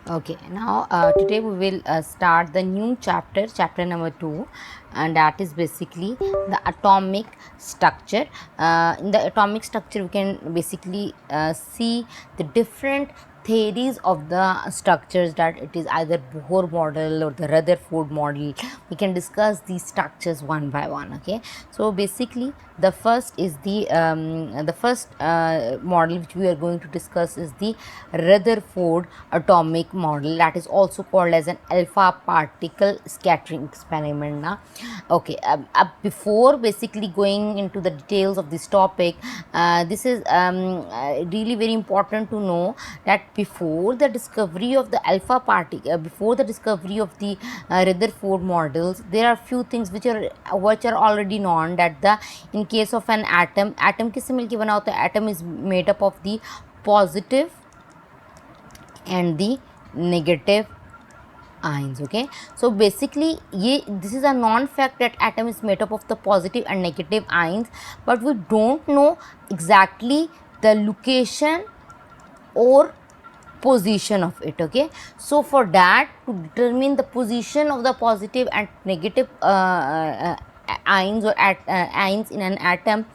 Okay, now today we will start the new chapter, chapter number 2, and that is basically the atomic structure. In the atomic structure, we can basically see the different theories of the structures, that it is either Bohr model or the Rutherford model. We can discuss these structures one by one. Okay, so basically the first is the first model which we are going to discuss is the Rutherford atomic model, that is also called as an alpha particle scattering experiment na. Okay, before basically going into the details of this topic, this is really very important to know that before the discovery of the alpha particle, before the discovery of the Rutherford models, there are few things which are already known, that the in case of an atom किससे मिलके बना होता है? Atom is made up of the positive and the negative ions. Okay, so basically this is a known fact that atom is made up of the positive and negative ions, but we don't know exactly the location or position of it. Okay, so for that, to determine the position of the positive and negative ions or ions in an atom,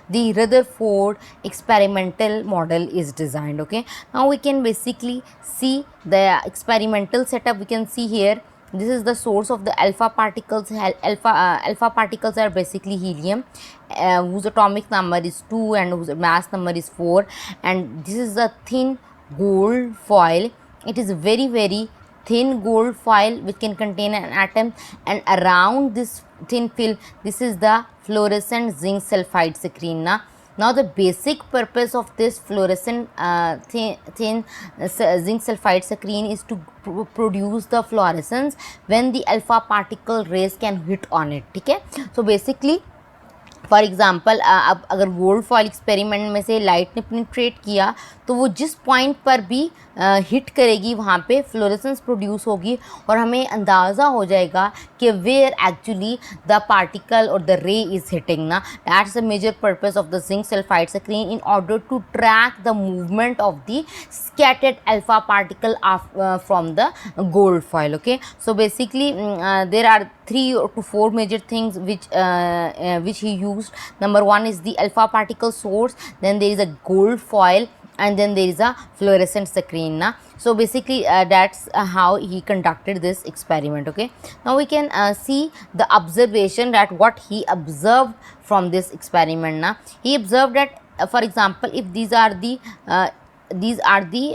the Rutherford experimental model is designed. Okay, now we can basically see the experimental setup. We can see here, this is the source of the alpha particles. Alpha particles are basically helium, whose atomic number is 2 and whose mass number is 4, and this is a thin gold foil. It is very thin gold foil which can contain an atom, and around this thin film, this is the fluorescent zinc sulfide screen na. Now the basic purpose of this fluorescent thin zinc sulfide screen is to produce the fluorescence when the alpha particle rays can hit on it. ठीक है, so basically for example अब अगर gold foil experiment में से light ने penetrate किया, तो वो जिस पॉइंट पर भी हिट करेगी वहाँ पे फ्लोरेसेंस प्रोड्यूस होगी, और हमें अंदाज़ा हो जाएगा कि वेयर एक्चुअली द पार्टिकल और द रे इज़ हिटिंग ना. That's the major purpose of the zinc sulphide screen, in order to track the movement of the scattered alpha particle from the gold foil. Okay, so basically there are 3 to 4 major things which he used. Number 1 is the alpha particle source, then there is a gold foil, and then there is a fluorescent screen na. So basically that's how he conducted this experiment. Okay, now we can see the observation, that what he observed from this experiment na. He observed that for example, if these are the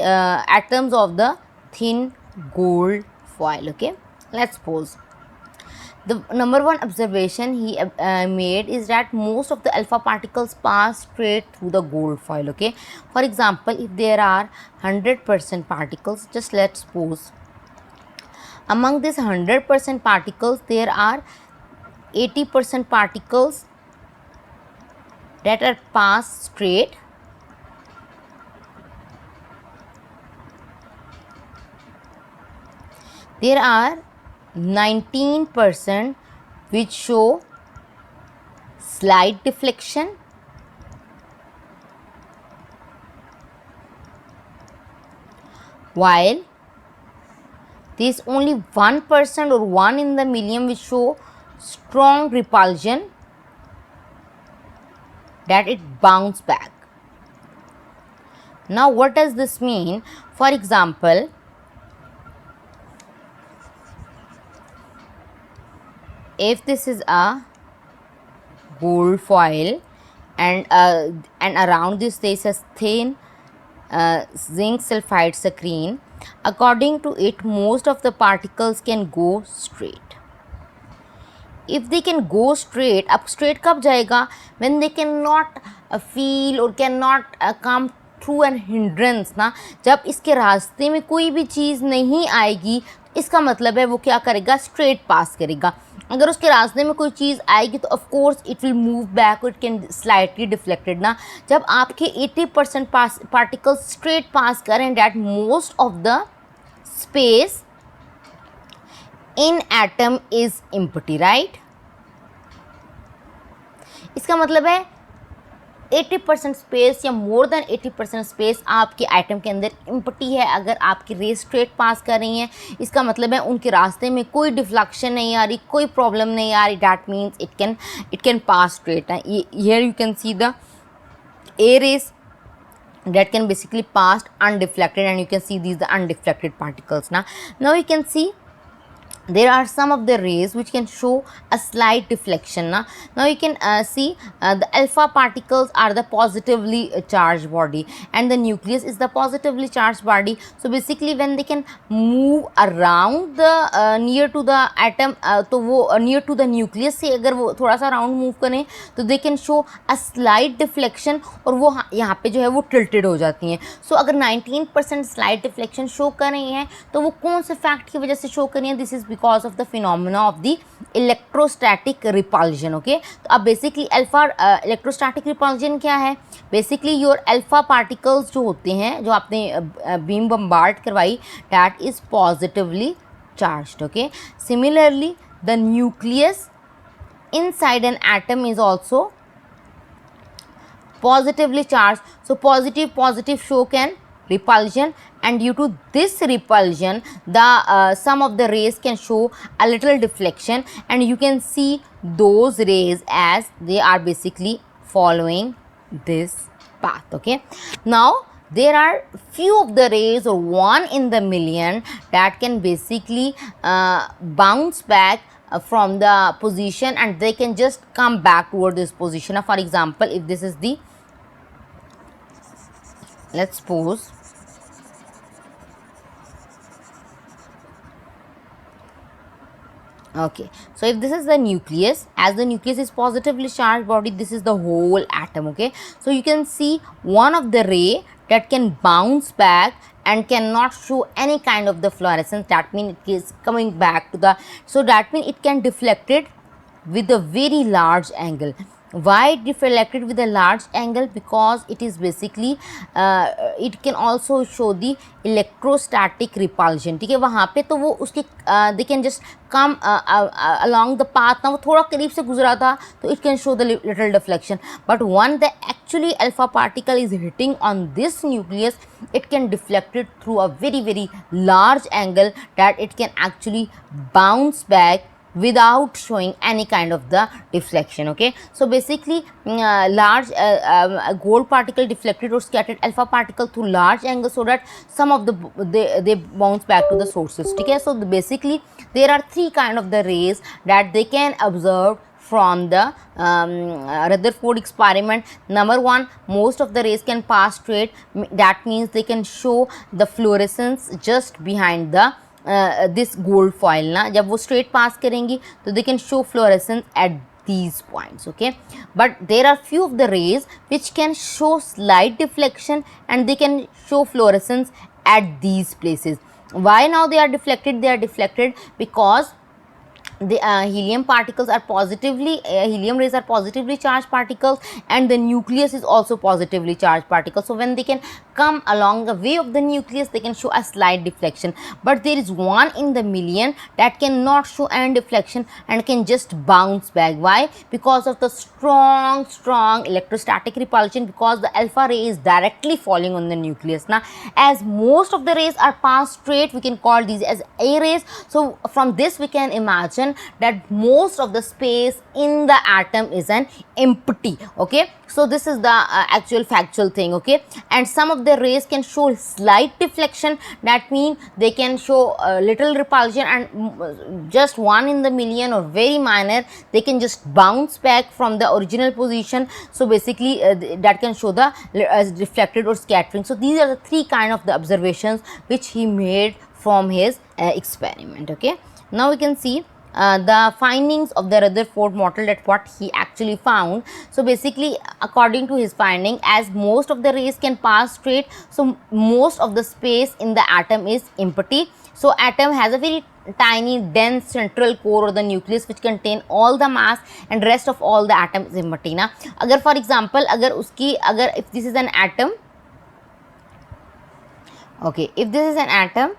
atoms of the thin gold foil. Okay, let's suppose the number 1 observation he made is that most of the alpha particles pass straight through the gold foil. Okay, for example, if there are 100% particles, just let's suppose among these 100% particles there are 80% particles that are passed straight, there are 19% which show slight deflection, while there is only 1% or 1 in the million which show strong repulsion, that it bounce back. Now what does this mean? For example, if this is a gold foil and around this there is a thin zinc sulfide screen, according to it most of the particles can go straight. If they can go straight, अब straight कब जाएगा? When they cannot feel or cannot come through an hindrance ना. जब इसके रास्ते में कोई भी चीज़ नहीं आएगी, इसका मतलब है वो क्या करेगा? स्ट्रेट पास करेगा. अगर उसके रास्ते में कोई चीज़ आएगी तो of course it will move back, it can slightly deflected ना. जब आपके 80% पार्टिकल्स स्ट्रेट पास करें, that most of the space in atom is empty, right. इसका मतलब है 80% स्पेस या मोर देन 80% स्पेस आपके आइटम के अंदर एम्प्टी है। अगर आपकी रेस स्ट्रेट पास कर रही हैं, इसका मतलब है उनके रास्ते में कोई डिफ्लेक्शन नहीं आ रही, कोई प्रॉब्लम नहीं आ रही, that means it can pass straight. Here you can see the A rays that can basically pass undeflected, and you can see these the undeflected particles. Now you can see there are some of the rays which can show a slight deflection. Now you can see the alpha particles are the positively charged body, and the nucleus is the positively charged body. So basically when they can move around the near to the atom, तो वो near to the nucleus से अगर वो थोड़ा सा round move करें तो they can show a slight deflection, और वो यहाँ पे जो है वो tilted हो जाती हैं. So अगर 19% slight deflection शो कर रही हैं तो वो कौन से फैक्ट की वजह से शो कर रही हैं? This is because of the phenomena of the electrostatic repulsion. Okay, तो अब बेसिकली अल्फा इलेक्ट्रोस्टैटिक रिपल्जन क्या है? बेसिकली योर अल्फा पार्टिकल्स जो होते हैं, जो आपने बीम बम्बार्ड करवाई, that is positively charged. Okay, similarly the nucleus inside an atom is also positively charged. So positive show can repulsion, and due to this repulsion the some of the rays can show a little deflection, and you can see those rays as they are basically following this path. Okay, now there are few of the rays, or 1 in the million, that can basically bounce back from the position, and they can just come back toward this position. For example, if this is the, let's suppose okay, so if this is the nucleus, as the nucleus is positively charged body, this is the whole atom. Okay, so you can see one of the ray that can bounce back and cannot show any kind of the fluorescence. That means it is coming back to the, so that means it can deflect it with a very large angle. Why deflected with a large angle? Because it is basically it can also show the electrostatic repulsion. ठीक है, वहाँ पे तो वो उसके they can just come along the path. ना वो थोड़ा करीब से गुजरा था तो it can show the little deflection, but when the actually alpha particle is hitting on this nucleus, it can deflect it through a very large angle, that it can actually bounce back without showing any kind of the deflection. Okay, so basically large gold particle deflected or scattered alpha particle through large angle, so that some of the they bounce back to the sources. Okay, so basically there are 3 kind of the rays that they can observe from the Rutherford experiment. Number 1, most of the rays can pass straight. That means they can show the fluorescence just behind the this gold foil. ना जब वो straight pass करेंगी तो they can show fluorescence at these points. Okay, but there are few of the rays which can show slight deflection, and they can show fluorescence at these places. Why now they are deflected? They are deflected because the helium particles are positively helium rays are positively charged particles, and the nucleus is also positively charged particles. So when they can come along the way of the nucleus, they can show a slight deflection, but there is 1 in the million that cannot show any deflection and can just bounce back. Why? Because of the strong electrostatic repulsion, because the alpha ray is directly falling on the nucleus. Now as most of the rays are passed straight, we can call these as A rays. So from this we can imagine that most of the space in the atom is an empty. Okay, so this is the actual factual thing. Okay, and some of the rays can show slight deflection, that means they can show little repulsion, and just 1 in the million or very minor, they can just bounce back from the original position. So basically that can show the reflected or scattering. So these are the 3 kind of the observations which he made from his experiment. Okay, now we can see the findings of the Rutherford model, that what he actually found. So basically according to his finding, as most of the rays can pass straight, so most of the space in the atom is empty. So atom has a very tiny dense central core or the nucleus which contain all the mass, and rest of all the atom is empty. ना अगर for example अगर if this is an atom, okay, if this is an atom,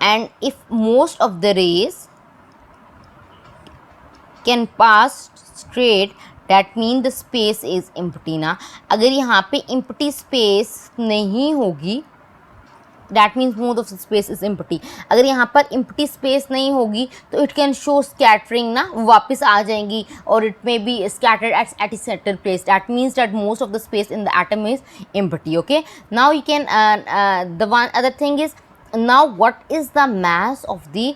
and if most of the rays can pass straight, that mean the space is empty ना. अगर यहाँ पे empty space नहीं होगी, that means most of the space is empty. अगर यहाँ पर empty space नहीं होगी तो it can show scattering ना, वापस आ जाएंगी, or it may be scattered at a certain place. That means that most of the space in the atom is empty. Okay, now you can the one other thing is, now what is the mass of the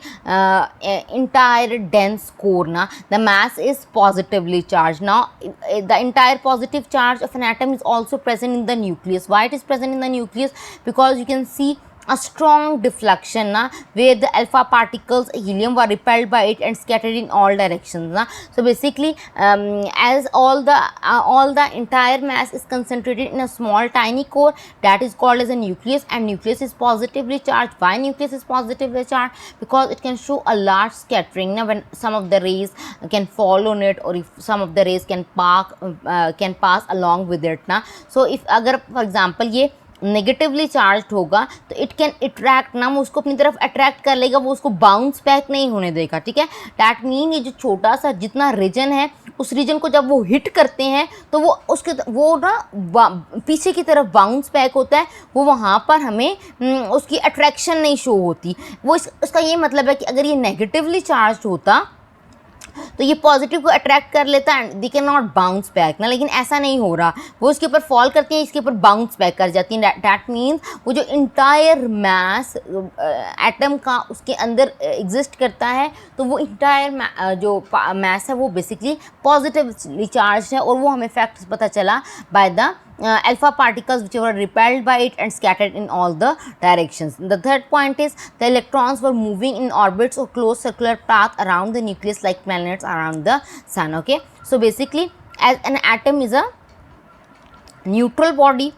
entire dense core na? The mass is positively charged. Now the entire positive charge of an atom is also present in the nucleus. Why it is present in the nucleus? Because you can see a strong deflection na, where the alpha particles helium were repelled by it and scattered in all directions na. So basically as all the entire mass is concentrated in a small tiny core, that is called as a nucleus, and nucleus is positively charged. Why nucleus is positively charged? Because it can show a large scattering na, when some of the rays can fall on it, or if some of the rays can pass along with it na. So if अगर for example ये negatively charge होगा तो it can attract ना, वो उसको अपनी तरफ attract कर लेगा, वो उसको बाउंस बैक नहीं होने देगा. ठीक है, दैट मीन ये जो छोटा सा जितना रीजन है, उस रीजन को जब वो हिट करते हैं तो वो ना पीछे की तरफ बाउंस बैक होता है, वो वहाँ पर हमें उसकी अट्रैक्शन नहीं शो होती. वो इसका ये मतलब है कि अगर ये नेगेटिवली चार्ज होता तो ये पॉजिटिव को अट्रैक्ट कर लेता है, they can not bounce back ना. लेकिन ऐसा नहीं हो रहा, वो इसके ऊपर फॉल करती हैं, इसके ऊपर बाउंस बैक कर जाती हैं. दैट मीन्स वो जो इंटायर मैस एटम का उसके अंदर एग्जिस्ट करता है, तो वो इंटायर जो मैस है वो बेसिकली पॉजिटिवली चार्ज है, और वो हमें फैक्ट्स पता चला by the alpha particles which were repelled by it and scattered in all the directions. The third point is the electrons were moving in orbits or closed circular path around the nucleus like planets around the sun. Okay, so basically as an atom is a neutral body,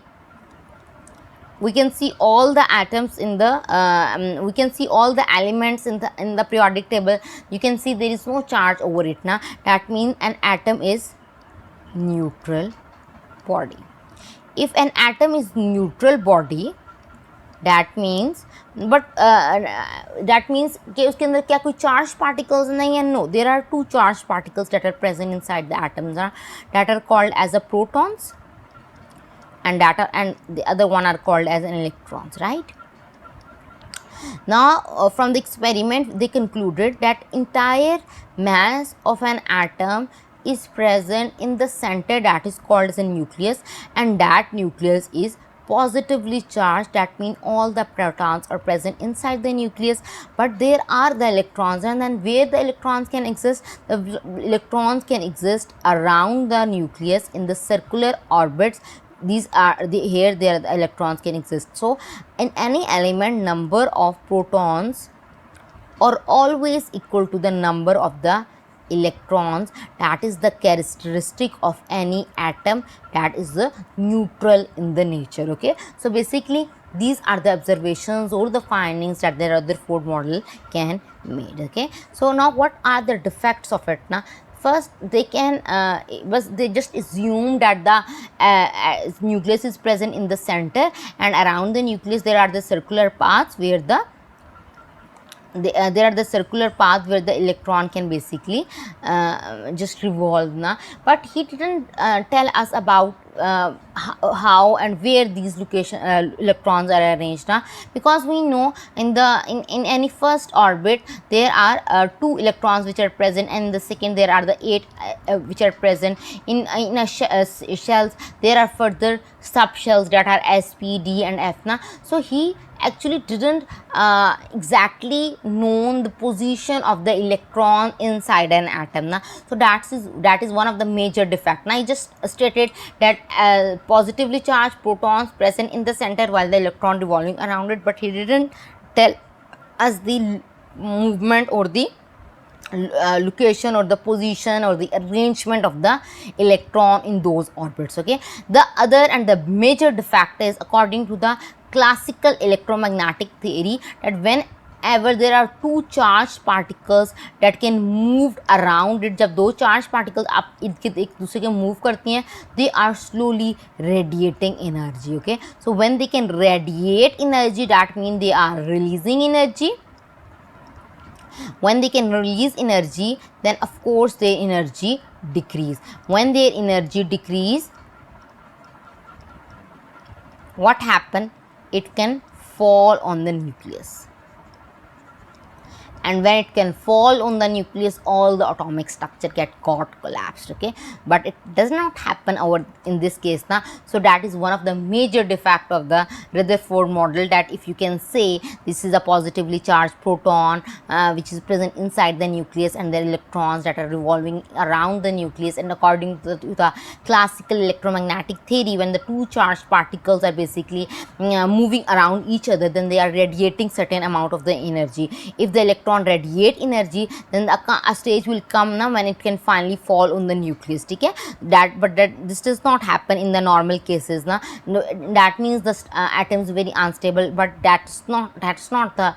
we can see all the atoms in the we can see all the elements in the periodic table. You can see there is no charge over it now. That means an atom is neutral body. If an atom is neutral body, that means that means कि उसके अंदर क्या कोई charged particles नहीं है? No, there are two charged particles that are present inside the atoms that are called as the protons, and the other one are called as electrons, right? Now from the experiment they concluded that entire mass of an atom is present in the center, that is called as a nucleus, and that nucleus is positively charged. That means all the protons are present inside the nucleus, but there are the electrons, and then where the electrons can exist, the electrons can exist around the nucleus in the circular orbits. These are here the electrons can exist. So in any element, number of protons are always equal to the number of the electrons. That is the characteristic of any atom that is the neutral in the nature. Okay, so basically these are the observations or the findings that the Rutherford model can made. Okay, so now what are the defects of it now? First, they just assume that the nucleus is present in the center, and around the nucleus there are the circular paths where there are the circular path where the electron can basically just revolve na. But he didn't tell us about how and where these electrons are arranged na, because we know in any first orbit there are 2 electrons which are present, and in the second there are the 8 which are present. In shells there are further subshells that are S, P, D and F na. So he actually didn't exactly know the position of the electron inside an atom na. So that is one of the major defect. Now he just stated that positively charged protons present in the center while the electron revolving around it, but he didn't tell us the movement or the location or the position or the arrangement of the electron in those orbits. Okay, the other and the major defect is, according to the classical electromagnetic theory, that whenever there are 2 charged particles that can move around it, जब 2 charged particles आप एक दूसरे के move करती हैं, they are slowly radiating energy. Okay, so when they can radiate energy, that means they are releasing energy. When they can release energy, then of course their energy decrease. When their energy decrease, what happen? It can fall on the nucleus, and when it can fall on the nucleus, all the atomic structure got collapsed. Okay, but it does not happen over in this case now. So that is one of the major defect of the Rutherford model, that if you can say this is a positively charged proton which is present inside the nucleus, and the electrons that are revolving around the nucleus, and according to the classical electromagnetic theory, when the two charged particles are basically moving around each other, then they are radiating certain amount of the energy. If the electron radiate energy, then a stage will come now when it can finally fall on the nucleus. Okay, but this does not happen in the normal cases now. No, that means the atoms very unstable, but that's not the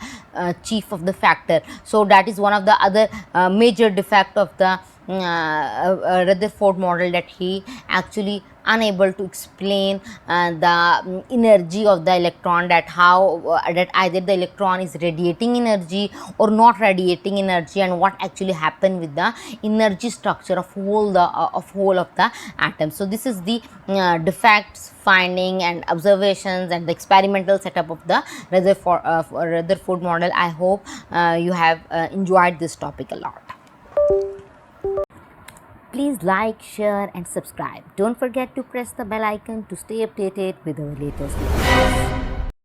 chief of the factor. So that is one of the other major defect of the Rutherford model, that he actually unable to explain the energy of the electron, that how that either the electron is radiating energy or not radiating energy, and what actually happened with the energy structure of whole of the atom. So this is the defects, finding and observations, and the experimental setup of the Rutherford model. I hope you have enjoyed this topic a lot. Please like, share and subscribe. Don't forget to press the bell icon to stay updated with our latest videos.